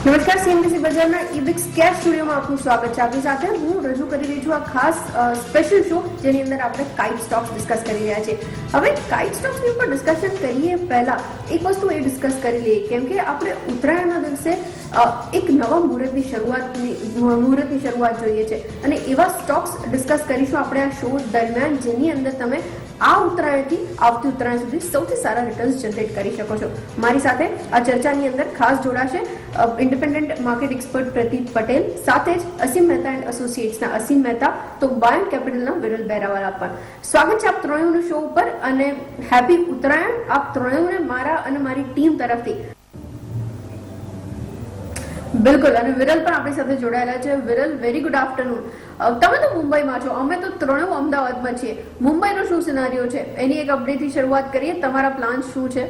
નમસ્કાર, સીએનબીસી બજારના ઈબિક્સ કેશ સ્ટુડિયોમાં આપનું સ્વાગત છે. આપની સાથે હું રજૂ કરી રહી છું આ ખાસ સ્પેશિયલ શો, જેની અંદર આપણે કાઇટ સ્ટોક્સ ડિસ્કસ કરી રહ્યા છીએ. હવે કાઇટ સ્ટોક્સની ઉપર ડિસ્કશન કરીએ પહેલા એક વસ્તુ એ ડિસ્કસ કરી લઈએ, કેમ કે આપણે ઉત્તરાયણના દિવસે એક નવા મુહૂર્તની શરૂઆત જોઈએ છે અને એવા સ્ટોક્સ ડિસ્કસ કરીશું આપણે આ શો દરમિયાન, જેની અંદર તમે આ ઉત્તરાયણથી આવતી ઉત્તરાયણ સુધી સૌથી સારા રિટર્ન્સ જનરેટ કરી શકો છો. મારી સાથે આ ચર્ચાની અંદર ખાસ જોડાશે independent market expert Pradeep Patel, સાથે જ અસીમ મહેતા એન્ડ એસોસિએટ્સના અસીમ મહેતા, તો બાયન કેપિટલના વિરલ બેરાવાલા પણ. સ્વાગત છે આપ ત્રણેયનું શો ઉપર અને હેપી ઉત્તરાયણ આપ ત્રણેયને મારા અને મારી ટીમ તરફથી. બિલકુલ, અને વિરલ પણ આપણી સાથે જોડાયેલા છે. Viral, very good afternoon. તમે તો મુંબઈમાં છો, અમે તો ત્રણેય અમદાવાદમાં છીએ. મુંબઈનો શું સિનારીઓ છે એની એક અપડેટથી શરૂઆત કરીએ. તમારા પ્લાન શું છે?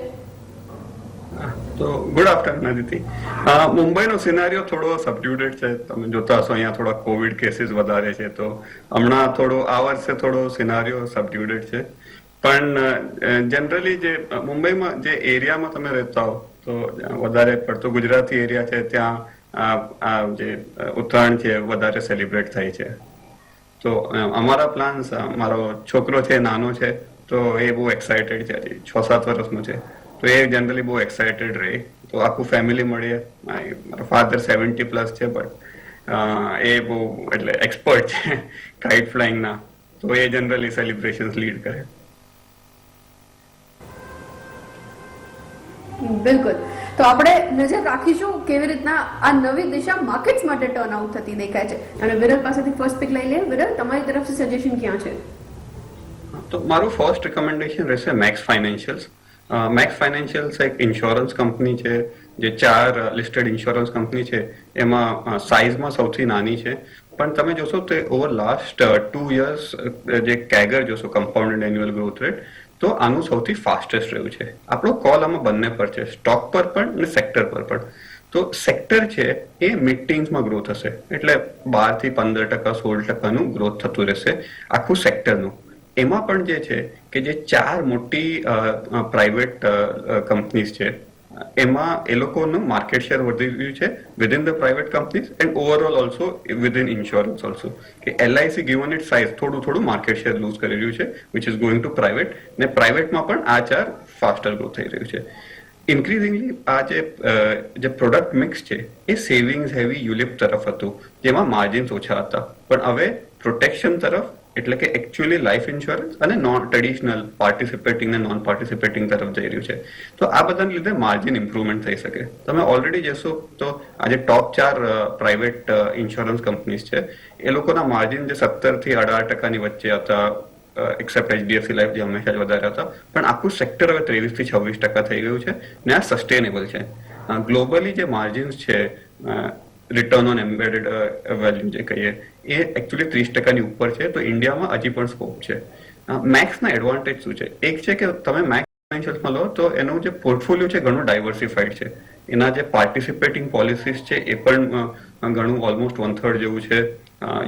તો ગુડ આફ્ટરનૂન અદિતિ. મુંબઈનો સિનારીઓ થોડો સબડ્યુટેડ છે. તમે જોતા હશો અહીંયા થોડા કોવિડ કેસીસ વધારે છે, તો હમણાં થોડો આ વર્ષે થોડો સિનારીઓ સબડ્યુટેડ છે. પણ જનરલી જે મુંબઈમાં જે એરિયામાં તમે રહેતા હો, તો વધારે પડતો ગુજરાતી એરિયા છે, ત્યાં આ જે ઉત્તરાયણ છે વધારે સેલિબ્રેટ થાય છે. તો અમારા પ્લાન્સ, મારો છોકરો છે નાનો છે, તો એ બહુ એક્સાઇટેડ છે, હજી 6-7 વર્ષનો છે, તો એ જનરલી બહુ એક્સાઇટેડ રહે. તો આખું ફેમિલી મળીએ. મારો ફાધર 70+ છે, બટ એ બહુ એટલે એક્સપર્ટ છે કાઇટ ફ્લાઇંગના, તો એ જનરલી સેલિબ્રેશન્સ લીડ કરે. બિલકુલ, તો આપણે નજર રાખીશું કેવી રીતના આ નવી દિશા માર્કેટ્સ માટે ટર્ન આઉટ થતી દેખાય છે. અને વિરલ પાસેથી ફર્સ્ટ પિક લઈ લે. વિરલ, તમારી તરફથી સજેશન ક્યાં છે? તો મારું ફર્સ્ટ રિકમેન્ડેશન રહેશે મેક્સ ફાઇનાન્શિયલ્સ. મેક્સ ફાઇનાન્શિયલ્સ એક ઇન્સ્યોરન્સ કંપની છે, જે 4 લિસ્ટેડ ઇન્સ્યોરન્સ કંપની છે, એમાં સાઇઝમાં સૌથી નાની છે. પણ તમે જોશો તો ઓવર લાસ્ટ 2 years જે કેગર જોશો, કમ્પાઉન્ડેડ એન્યુઅલ ગ્રોથ રેટ, તો આનું સૌથી ફાસ્ટેસ્ટ રહ્યું છે. આપણો કોલ આમાં બંને પર છે, સ્ટોક પર પણ અને સેક્ટર પર પણ. તો સેક્ટર છે એ મિડ ટીન્સમાં ગ્રોથ હશે, એટલે 12-15%, 16%નું ગ્રોથ થતું રહેશે આખું સેક્ટરનું. એમાં પણ જે છે કે જે 4 મોટી પ્રાઇવેટ કંપનીઝ છે, એમાં એ લોકોનું માર્કેટ શેર વધી રહ્યું છે within the private companies and overall also within insurance also. કે LIC ગિવન ઇટ સાઇઝ થોડું માર્કેટ શેર લૂઝ કરી રહ્યું છે, which is going to private, ને પ્રાઇવેટમાં પણ આ 4 ફાસ્ટર ગ્રોથ થઈ રહ્યું છે. ઇન્ક્રીઝિંગલી આ જે પ્રોડક્ટ મિક્સ છે એ સેવિંગ્સ હેવી યુલિપ તરફ હતું, જેમાં માર્જિન્સ ઓછા હતા. પણ હવે પ્રોટેક્શન તરફ, એટલે કે એકચ્યુઅલી લાઈફ ઇન્સ્યોરન્સ અને નોન ટ્રેડિશનલ પાર્ટિસિપેટિંગ ને નોન પાર્ટિસિપેટિંગ તરફ જઈ રહ્યું છે. તો આ બધાને લીધે માર્જિન ઇમ્પ્રુવમેન્ટ થઈ શકે. તમે ઓલરેડી જશો તો આજે ટોપ 4 પ્રાઇવેટ ઇન્સ્યોરન્સ કંપનીઝ છે, એ લોકોના માર્જિન જે 17-18% વચ્ચે હતા, એક્સેપ્ટ HDFC લાઈફ જે હંમેશા જ વધારે હતા. પણ આખું સેક્ટર હવે 23-26% થઈ ગયું છે ને આ સસ્ટેનેબલ છે. ગ્લોબલી જે માર્જિન્સ છે, રિટર્ન ઓન એમ્બેડેડ વેલ્યુ જે કહીએ, એ એકચ્યુઅલી 30%ની ઉપર છે. તો ઇન્ડિયામાં હજી પણ સ્કોપ છે. મેક્સના એડવાન્ટેજ શું છે? એક છે કે તમે મેક્સ ફાઇનાન્શિયલ્સમાં લો તો એનું જે પોર્ટફોલિયો છે ઘણું ડાયવર્સિફાઈડ છે. એના જે પાર્ટિસિપેટિંગ પોલિસીસ છે એ પણ ઘણું ઓલમોસ્ટ 1/3 જેવું છે,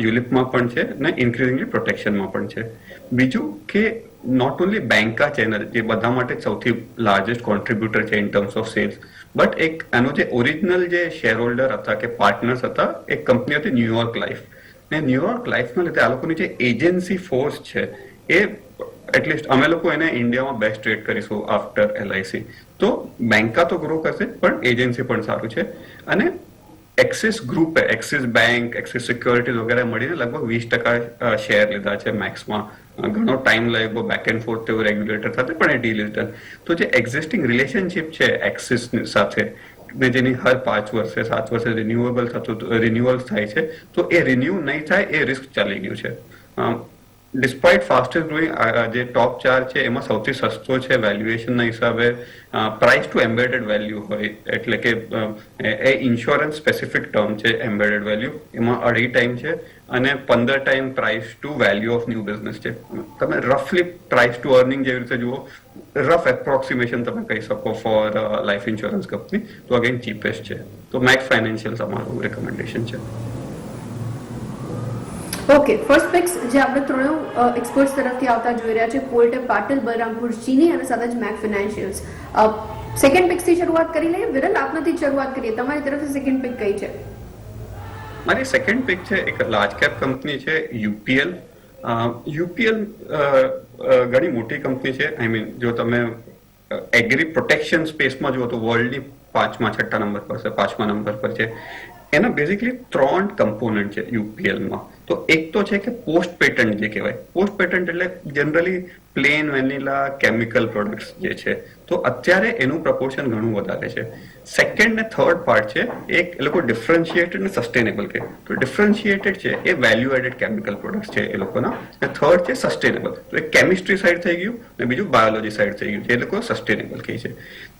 યુલિપમાં પણ છે ને ઇન્ક્રીઝિંગલી પ્રોટેક્શનમાં પણ છે. બીજું કે નોટ ઓનલી બેન્કા ચેનલ, જે બધા માટે સૌથી લાર્જેસ્ટ કોન્ટ્રીબ્યુટર છે in terms of sales, but એક આનો જે ઓરિજિનલ જે શેર હોલ્ડર હતા કે પાર્ટનર્સ હતા, એક કંપની હતી ન્યુયોર્ક લાઈફ. ને ન્યુયોર્ક લાઈફના લીધે આ લોકોની જે એજન્સી ફોર્સ છે, એ એટલીસ્ટ અમે લોકો એને ઇન્ડિયામાં બેસ્ટ ટ્રેડ કરીશું આફ્ટર LIC. તો બેન્કા તો ગ્રો કરશે, પણ એજન્સી પણ સારું છે. અને એક્સિસ ગ્રુપે, એક્સિસ બેંક, એક્સિસ સિક્યોરિટીઝ વગેરે મળીને લગભગ 20% શેર લીધા છે મેક્સમાં. ઘણો ટાઈમ લાગ્યો બેક એન્ડ ફોર્થ તેવું રેગ્યુલેટર સાથે, પણ એ ડીલિસ્ટન. તો જે એક્ઝિસ્ટિંગ રિલેશનશિપ છે એક્સિસ સાથે, ને જેની હર 5 વર્ષે 7 વર્ષે રિન્યુઅલ થાય છે, તો એ રિન્યુ નહીં થાય એ રિસ્ક ચાલી ગયું છે. ડિસ્પાઇટ ફાસ્ટેસ્ટ ગ્રોઈંગ જે ટોપ 4 છે એમાં સૌથી સસ્તો છે વેલ્યુએશનના હિસાબે. પ્રાઇસ ટુ એમ્બેડેડ વેલ્યુ હોય, એટલે કે એ ઇન્સ્યોરન્સ સ્પેસિફિક ટર્મ છે એમ્બેડેડ વેલ્યુ, એમાં 2.5 ટાઈમ છે અને 15 time price two value of new business છે. તમે રફલી પ્રાઇસ ટુ અર્નિંગ જેવી રીતે જુઓ, રફ એપ્રોક્સિમેશન તમે કહી શકો ફોર લાઈફ ઇન્સ્યોરન્સ કંપની, તો અગેન ચીપેસ્ટ છે. તો મેક્સ ફાઇનાન્શિયલ્સ અમારું રેકમેન્ડેશન છે. ઓકે, ફર્સ્ટ પિક્સ જે આપણે ત્રણેય એક્સપર્ટ્સ તરફથી આવતા જોઈ રહ્યા છે, કોર્ટે પાટીલ, બલરામપુર ચીની અને સાથે જ મેક ફાઇનાન્શિયલ્સ. સેકન્ડ પિક થી શરૂઆત કરી લઈએ. વિરલ, આપનાથી જ શરૂઆત કરીએ. તમારી તરફથી સેકન્ડ પિક કઈ છે? મારી સેકન્ડ પિક છે એક લાર્જ કેપ કંપની છે યુપીએલ. યુપીએલ ઘણી મોટી કંપની છે. આઈ મીન જો તમે એગ્રી પ્રોટેક્શન સ્પેસમાં જુઓ તો વર્લ્ડની છઠ્ઠા નંબર પર છે, 5મા નંબર પર છે. એના બેઝિકલી 3 કમ્પોનન્ટ છે યુપીએલમાં. તો એક તો છે કે પોસ્ટ પેટન્ટ જે કહેવાય. પોસ્ટ પેટન્ટ એટલે generally plane vanilla chemical products જે છે. તો અત્યારે એનું પ્રપોર્શન ઘણું વધારે છે. સેકન્ડ ને થર્ડ પાર્ટ છે એક એ લોકો ડિફરન્શિએટેડ ને સસ્ટેનેબલ કહે. તો ડિફરન્શિએટેડ છે એ વેલ્યુ એડેડ કેમિકલ પ્રોડક્ટ્સ છે એ લોકોના. અને થર્ડ છે સસ્ટેનેબલ. તો એક કેમિસ્ટ્રી સાઈડ થઈ ગયું ને બીજું બાયોલોજી સાઈડ થઈ ગયું, જે એ લોકો સસ્ટેનેબલ કહે છે.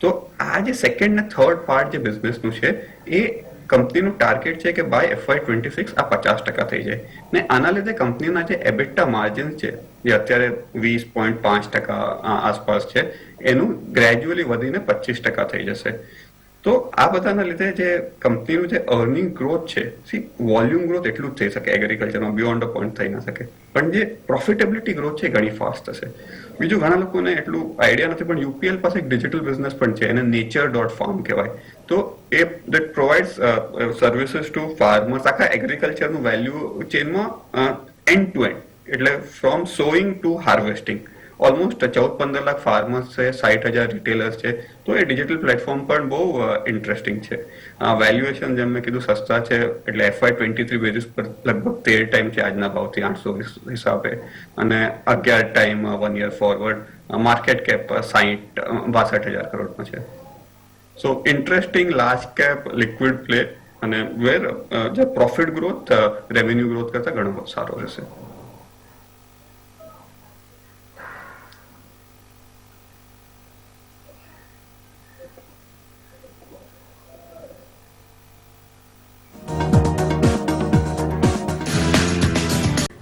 તો આ જે સેકન્ડ ને થર્ડ પાર્ટ જે બિઝનેસનું છે એ કંપનીનું ટાર્ગેટ છે કે બાય FY26 આ 50% થઈ જાય. ને આના લીધે કંપનીના જે એબિટા માર્જિન છે જે અત્યારે 20.5% આસપાસ છે, એનું ગ્રેજ્યુઅલી વધીને 25% થઈ જશે. તો આ બધાના લીધે જે કંપનીનું જે અર્નિંગ ગ્રોથ છે, વોલ્યુમ ગ્રોથ એટલું જ થઈ શકે એગ્રીકલ્ચરમાં, બિયોન્ડ અ પોઈન્ટ થઈ ના શકે. પણ જે પ્રોફિટેબિલિટી ગ્રોથ છે ઘણી ફાસ્ટ થશે. બીજું ઘણા લોકોને એટલું આઈડિયા નથી, પણ યુપીએલ પાસે એક ડિજિટલ બિઝનેસ પણ છે, એને nature.farm કહેવાય. તો એ that provides services to farmers આખા એગ્રીકલ્ચરનું વેલ્યુ ચેનમાં એન્ડ ટુ એન્ડ, એટલે from sowing to harvesting. Almost 14-15 lakh farmers છે, 60,000 રિટેલર્સ છે. તો એ ડિજિટલ પ્લેટફોર્મ પણ બહુ ઇન્ટરેસ્ટિંગ છે. વેલ્યુએશન જેમ મેં કીધું સસ્તા છે, એટલે FY23 બેઝિસ પર લગભગ 13 ટાઈમ છે આજના ભાવથી 800 હિસાબે, અને 11 time 1 year forward. Market cap 62,000 કરોડમાં છે. So interesting large cap liquid play, અને વેર જે પ્રોફિટ ગ્રોથ રેવન્યુ ગ્રોથ કરતા ઘણો સારો રહેશે.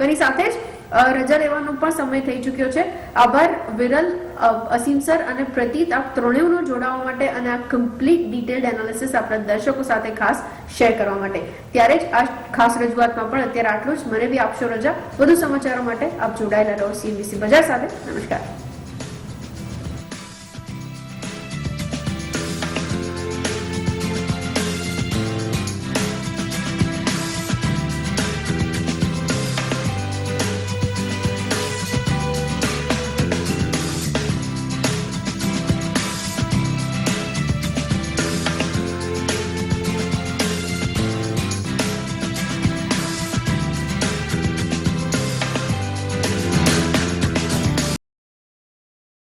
એની સાથે જ રજા લેવાનો પણ સમય થઈ ચૂક્યો છે. આભાર વિરલ, અસીમ સર અને પ્રતીત, આપ ત્રણેયનો જોડાવા માટે અને આ કમ્પ્લીટ ડિટેલ્ડ એનાલિસિસ આપણા દર્શકો સાથે ખાસ શેર કરવા માટે. ત્યારે જ આ ખાસ રજૂઆતમાં પણ અત્યારે આટલું જ. મને બી આપશો રજા. વધુ સમાચારો માટે આપ જોડાયેલા રહો CNBC બજાર સાથે. નમસ્કાર.